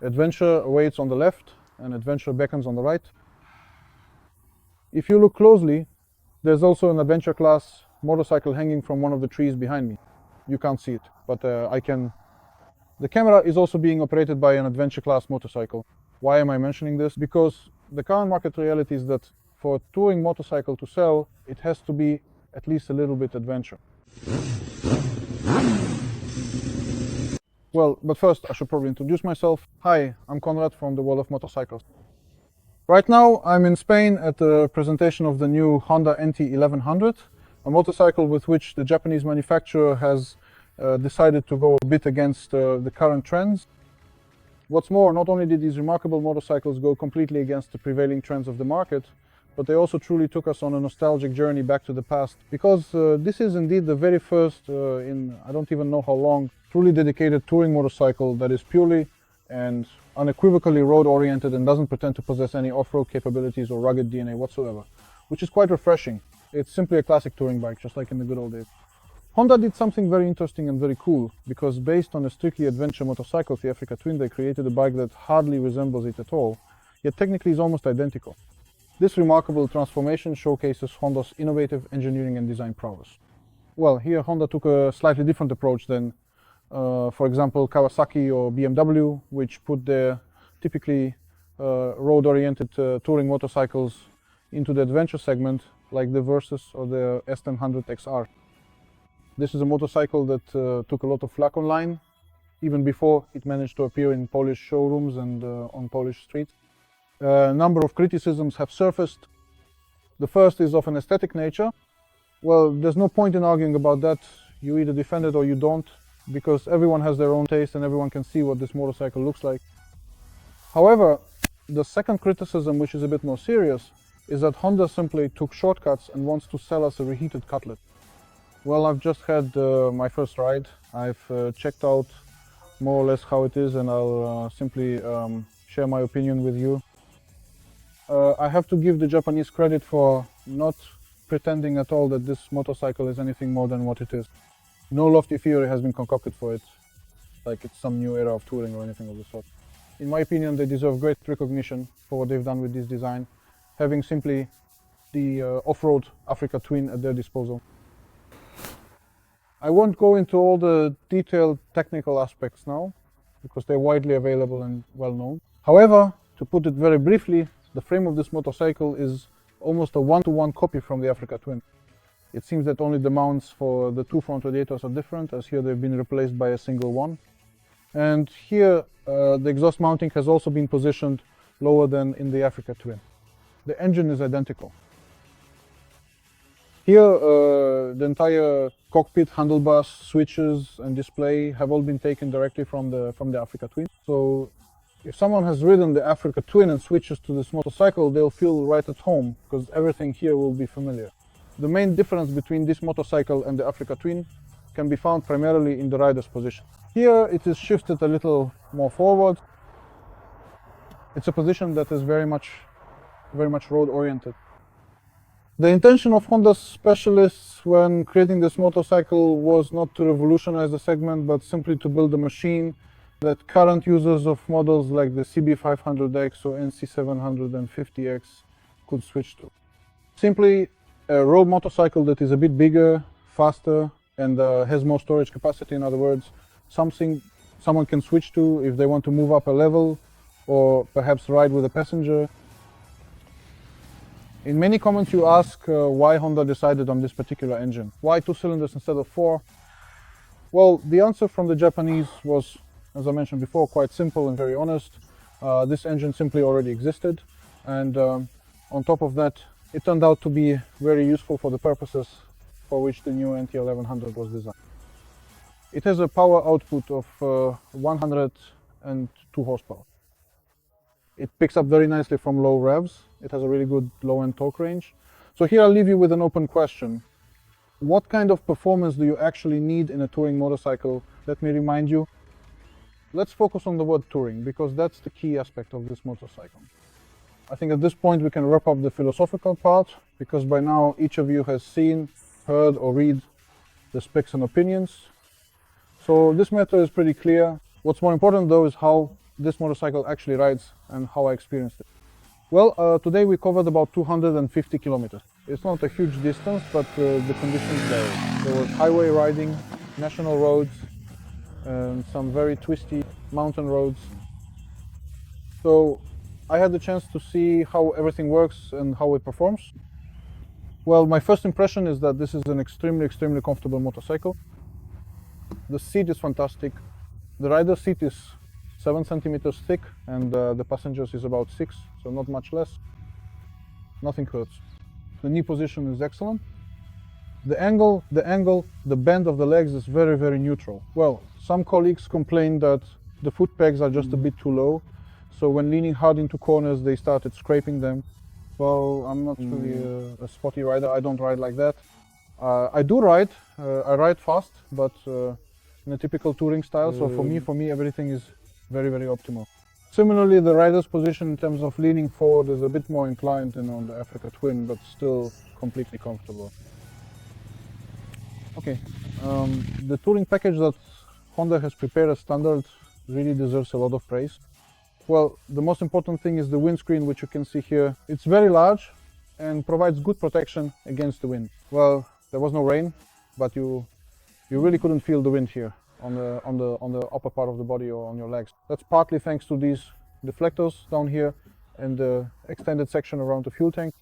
Adventure awaits on the left and Adventure beckons on the right. If you look closely, there's also an Adventure class motorcycle hanging from one of the trees behind me. You can't see it, but I can. The camera is also being operated by an Adventure class motorcycle. Why am I mentioning this? Because the current market reality is that for a touring motorcycle to sell, it has to be at least a little bit adventure. Well, but first I should probably introduce myself. Hi, I'm Konrad from the world of motorcycles. Right now I'm in Spain at the presentation of the new Honda NT1100, a motorcycle with which the Japanese manufacturer has decided to go a bit against the current trends. What's more, not only did these remarkable motorcycles go completely against the prevailing trends of the market, but they also truly took us on a nostalgic journey back to the past, because this is indeed the very first, in I don't even know how long, truly dedicated touring motorcycle that is purely and unequivocally road-oriented and doesn't pretend to possess any off-road capabilities or rugged DNA whatsoever, which is quite refreshing. It's simply a classic touring bike, just like in the good old days. Honda did something very interesting and very cool, because based on a strictly adventure motorcycle, the Africa Twin, they created a bike that hardly resembles it at all, yet technically is almost identical. This remarkable transformation showcases Honda's innovative engineering and design prowess. Well, here Honda took a slightly different approach than, for example, Kawasaki or BMW, which put their typically road-oriented touring motorcycles into the adventure segment, like the Versys or the S1000 XR. This is a motorcycle that took a lot of flack online, even before it managed to appear in Polish showrooms and on Polish streets. A number of criticisms have surfaced. The first is of an aesthetic nature. Well, there's no point in arguing about that. You either defend it or you don't, because everyone has their own taste and everyone can see what this motorcycle looks like. However, the second criticism, which is a bit more serious, is that Honda simply took shortcuts and wants to sell us a reheated cutlet. Well, I've just had my first ride. I've checked out more or less how it is, and I'll simply share my opinion with you. I have to give the Japanese credit for not pretending at all that this motorcycle is anything more than what it is. No lofty theory has been concocted for it, like it's some new era of touring or anything of the sort. In my opinion, they deserve great recognition for what they've done with this design, having simply the off-road Africa Twin at their disposal. I won't go into all the detailed technical aspects now, because they're widely available and well known. However, to put it very briefly, the frame of this motorcycle is almost a one-to-one copy from the Africa Twin. It seems that only the mounts for the two front radiators are different, as here they've been replaced by a single one. And here the exhaust mounting has also been positioned lower than in the Africa Twin. The engine is identical. Here the entire cockpit, handlebars, switches and display have all been taken directly from the Africa Twin. So if someone has ridden the Africa Twin and switches to this motorcycle, they'll feel right at home, because everything here will be familiar. The main difference between this motorcycle and the Africa Twin can be found primarily in the rider's position. Here it is shifted a little more forward. It's a position that is very much road-oriented. The intention of Honda's specialists when creating this motorcycle was not to revolutionize the segment, but simply to build a machine that current users of models like the CB500X or NC750X could switch to. Simply a road motorcycle that is a bit bigger, faster, and has more storage capacity. In other words, something someone can switch to if they want to move up a level or perhaps ride with a passenger. In many comments you ask why Honda decided on this particular engine. Why 2 cylinders instead of 4? Well, the answer from the Japanese was, as I mentioned before, quite simple and very honest. This engine simply already existed, and on top of that, it turned out to be very useful for the purposes for which the new NT1100 was designed. It has a power output of 102 horsepower. It picks up very nicely from low revs. It has a really good low-end torque range. So here I'll leave you with an open question. What kind of performance do you actually need in a touring motorcycle? Let me remind you. Let's focus on the word touring, because that's the key aspect of this motorcycle. I think at this point we can wrap up the philosophical part, because by now each of you has seen, heard or read the specs and opinions. So this matter is pretty clear. What's more important though is how this motorcycle actually rides and how I experienced it. Well, today we covered about 250 kilometers. It's not a huge distance, but the conditions vary. There was highway riding, national roads, and some very twisty mountain roads. So I had the chance to see how everything works and how it performs. Well, my first impression is that this is an extremely comfortable motorcycle. The seat is fantastic. The rider's seat is 7 centimeters thick, and the passenger's is about 6, so not much less. Nothing hurts. The knee position is excellent. The angle, the bend of the legs is very neutral. Well, some colleagues complain that the foot pegs are just a bit too low, so when leaning hard into corners, they started scraping them. Well, I'm not really a spotty rider. I don't ride like that. I do ride. I ride fast, but in a typical touring style. So for me, everything is very optimal. Similarly, the rider's position in terms of leaning forward is a bit more inclined than on the Africa Twin, but still completely comfortable. Okay, the touring package that Honda has prepared as standard really deserves a lot of praise. Well, the most important thing is the windscreen, which you can see here. It's very large and provides good protection against the wind. Well, there was no rain, but you really couldn't feel the wind here on the upper part of the body or on your legs. That's partly thanks to these deflectors down here and the extended section around the fuel tank.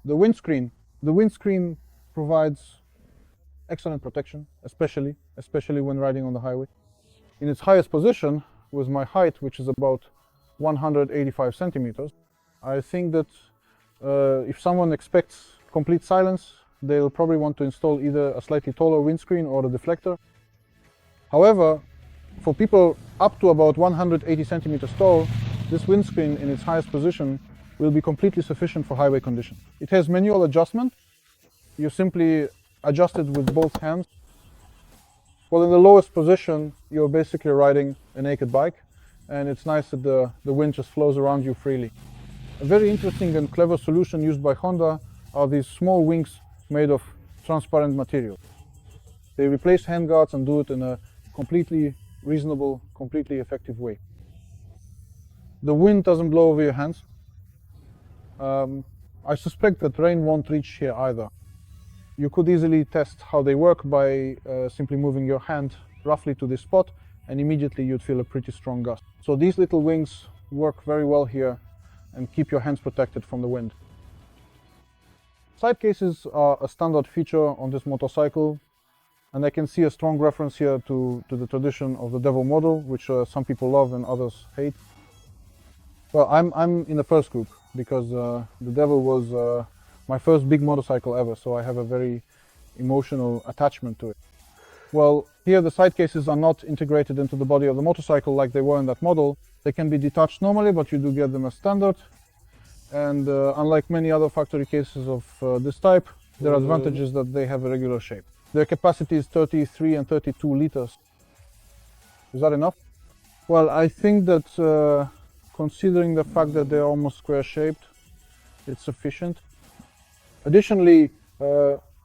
The windscreen provides excellent protection, especially when riding on the highway. In its highest position, with my height, which is about 185 centimeters, I think that if someone expects complete silence, they'll probably want to install either a slightly taller windscreen or a deflector. However, for people up to about 180 centimeters tall, this windscreen in its highest position will be completely sufficient for highway conditions. It has manual adjustment. You simply adjust it with both hands. Well, in the lowest position, you're basically riding a naked bike, and it's nice that the wind just flows around you freely. A very interesting and clever solution used by Honda are these small wings made of transparent material. They replace handguards and do it in a completely reasonable, completely effective way. The wind doesn't blow over your hands. I suspect that rain won't reach here either. You could easily test how they work by simply moving your hand roughly to this spot, and immediately you'd feel a pretty strong gust. So these little wings work very well here and keep your hands protected from the wind. Side cases are a standard feature on this motorcycle, and I can see a strong reference here to the tradition of the Devil model, which some people love and others hate. Well, I'm in the first group because the Devil was my first big motorcycle ever, so I have a very emotional attachment to it. Well, here the side cases are not integrated into the body of the motorcycle like they were in that model. They can be detached normally, but you do get them as standard. And unlike many other factory cases of this type, their advantage is that they have a regular shape. Their capacity is 33 and 32 liters. Is that enough? Well, I think that considering the fact that they're almost square-shaped, it's sufficient. Additionally,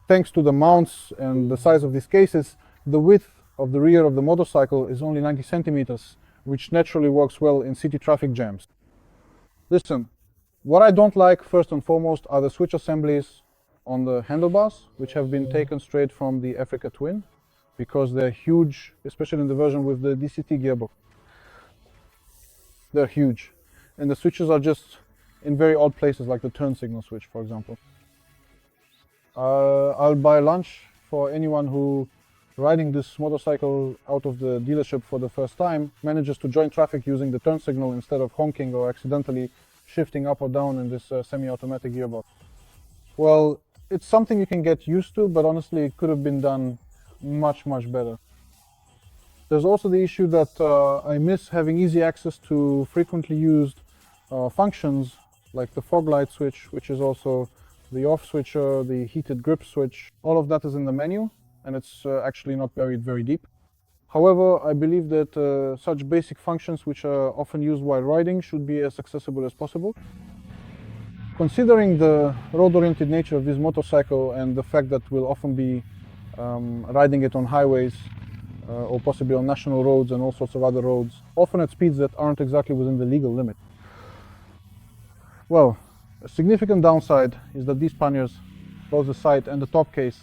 thanks to the mounts and the size of these cases, the width of the rear of the motorcycle is only 90 centimeters, which naturally works well in city traffic jams. Listen, what I don't like first and foremost are the switch assemblies on the handlebars, which have been taken straight from the Africa Twin, because they're huge, especially in the version with the DCT gearbox. They're huge, and the switches are just in very odd places, like the turn signal switch, for example. I'll buy lunch for anyone who, riding this motorcycle out of the dealership for the first time, manages to join traffic using the turn signal instead of honking or accidentally shifting up or down in this semi-automatic gearbox. Well, it's something you can get used to, but honestly it could have been done much better. There's also the issue that I miss having easy access to frequently used functions like the fog light switch, which is also the off switcher, the heated grip switch. All of that is in the menu, and it's actually not buried very deep. However, I believe that such basic functions, which are often used while riding, should be as accessible as possible. Considering the road-oriented nature of this motorcycle and the fact that we'll often be riding it on highways, or possibly on national roads and all sorts of other roads, often at speeds that aren't exactly within the legal limit. Well, a significant downside is that these panniers, both the side and the top case,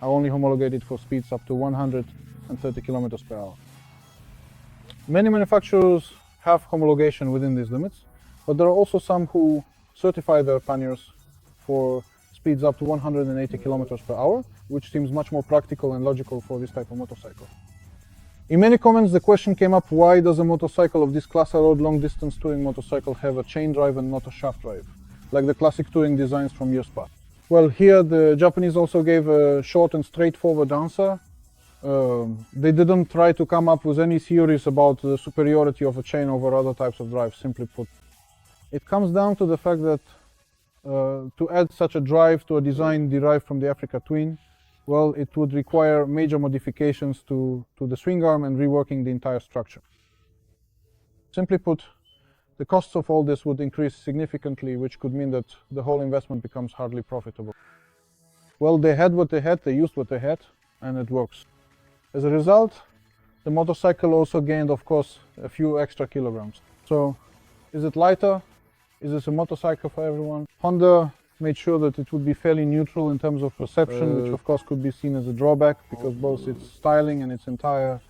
are only homologated for speeds up to 130 kilometers per hour. Many manufacturers have homologation within these limits, but there are also some who certify their panniers for speeds up to 180 kilometers per hour, which seems much more practical and logical for this type of motorcycle. In many comments, the question came up, why does a motorcycle of this class A road long distance touring motorcycle have a chain drive and not a shaft drive, like the classic touring designs from years past? Well, here the Japanese also gave a short and straightforward answer. They didn't try to come up with any theories about the superiority of a chain over other types of drives, simply put. It comes down to the fact that to add such a drive to a design derived from the Africa Twin, well, it would require major modifications to the swing arm and reworking the entire structure. Simply put, the costs of all this would increase significantly, which could mean that the whole investment becomes hardly profitable. Well, they had what they had, they used what they had, and it works. As a result, the motorcycle also gained, of course, a few extra kilograms. So, is it lighter? Is this a motorcycle for everyone? Honda made sure that it would be fairly neutral in terms of perception, which of course could be seen as a drawback, because both its styling and its entire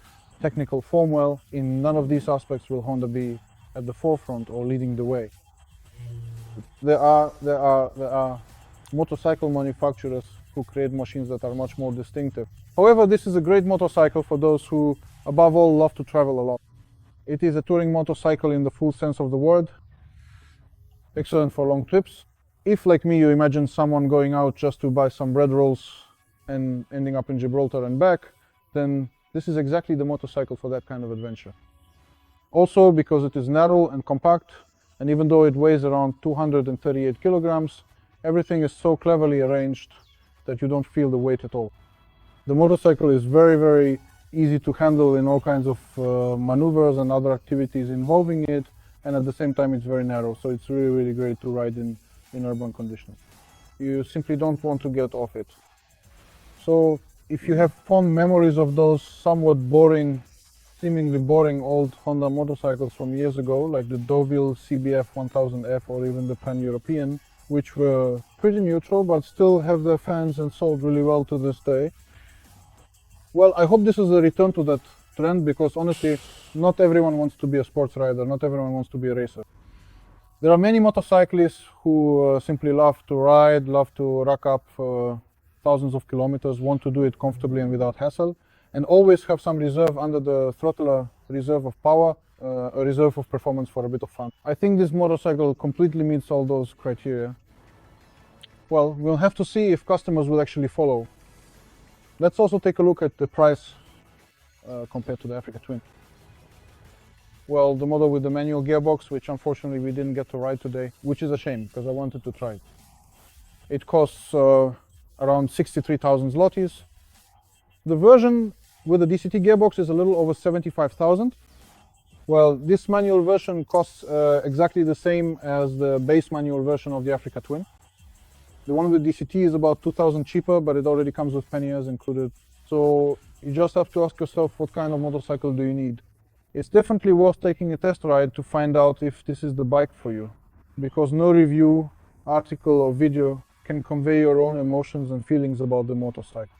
technical form, well, in none of these aspects will Honda be at the forefront or leading the way. There are motorcycle manufacturers who create machines that are much more distinctive. However, this is a great motorcycle for those who, above all, love to travel a lot. It is a touring motorcycle in the full sense of the word. Excellent for long trips. If, like me, you imagine someone going out just to buy some bread rolls and ending up in Gibraltar and back, then this is exactly the motorcycle for that kind of adventure. Also, because it is narrow and compact, and even though it weighs around 238 kilograms, everything is so cleverly arranged that you don't feel the weight at all. The motorcycle is very, very easy to handle in all kinds of maneuvers and other activities involving it, and at the same time it's very narrow, so it's really, really great to ride in urban conditions. You simply don't want to get off it. So if you have fond memories of those somewhat boring, seemingly boring old Honda motorcycles from years ago, like the Deauville CBF 1000F or even the Pan-European, which were pretty neutral but still have their fans and sold really well to this day, well, I hope this is a return to that trend, because honestly, not everyone wants to be a sports rider, not everyone wants to be a racer. There are many motorcyclists who simply love to ride, love to rack up thousands of kilometers, want to do it comfortably and without hassle, and always have some reserve under the throttle, a reserve of power, a reserve of performance for a bit of fun. I think this motorcycle completely meets all those criteria. Well, we'll have to see if customers will actually follow. Let's also take a look at the price compared to the Africa Twin. Well, the model with the manual gearbox, which unfortunately we didn't get to ride today, which is a shame, because I wanted to try it. It costs around 63,000 zlotys. The version with the DCT gearbox is a little over 75,000. Well, this manual version costs exactly the same as the base manual version of the Africa Twin. The one with DCT is about 2,000 cheaper, but it already comes with panniers included. So you just have to ask yourself, what kind of motorcycle do you need? It's definitely worth taking a test ride to find out if this is the bike for you, because no review, article or video can convey your own emotions and feelings about the motorcycle.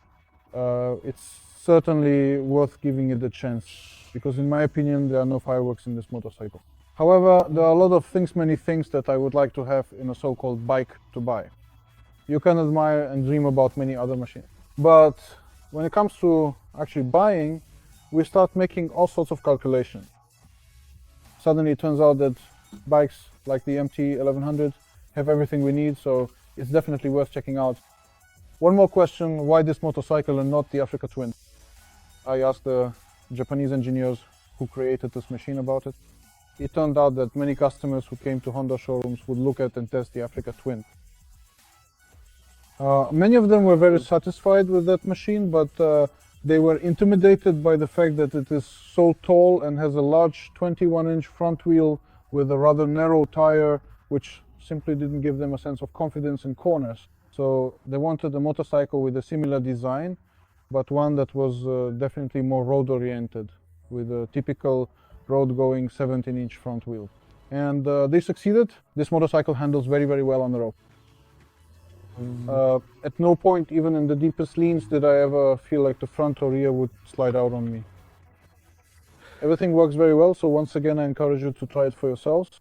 It's certainly worth giving it a chance, because in my opinion there are no fireworks in this motorcycle. However, there are a lot of things, many things that I would like to have in a so-called bike to buy. You can admire and dream about many other machines, but when it comes to actually buying, we start making all sorts of calculations. Suddenly it turns out that bikes like the MT-1100 have everything we need, so it's definitely worth checking out. One more question, why this motorcycle and not the Africa Twin? I asked the Japanese engineers who created this machine about it. It turned out that many customers who came to Honda showrooms would look at and test the Africa Twin. Many of them were very satisfied with that machine, but they were intimidated by the fact that it is so tall and has a large 21-inch front wheel with a rather narrow tire, which simply didn't give them a sense of confidence in corners. So they wanted a motorcycle with a similar design, but one that was definitely more road-oriented, with a typical road-going 17-inch front wheel. And they succeeded. This motorcycle handles very, very well on the road. At no point, even in the deepest leans, did I ever feel like the front or rear would slide out on me. Everything works very well, so once again I encourage you to try it for yourselves.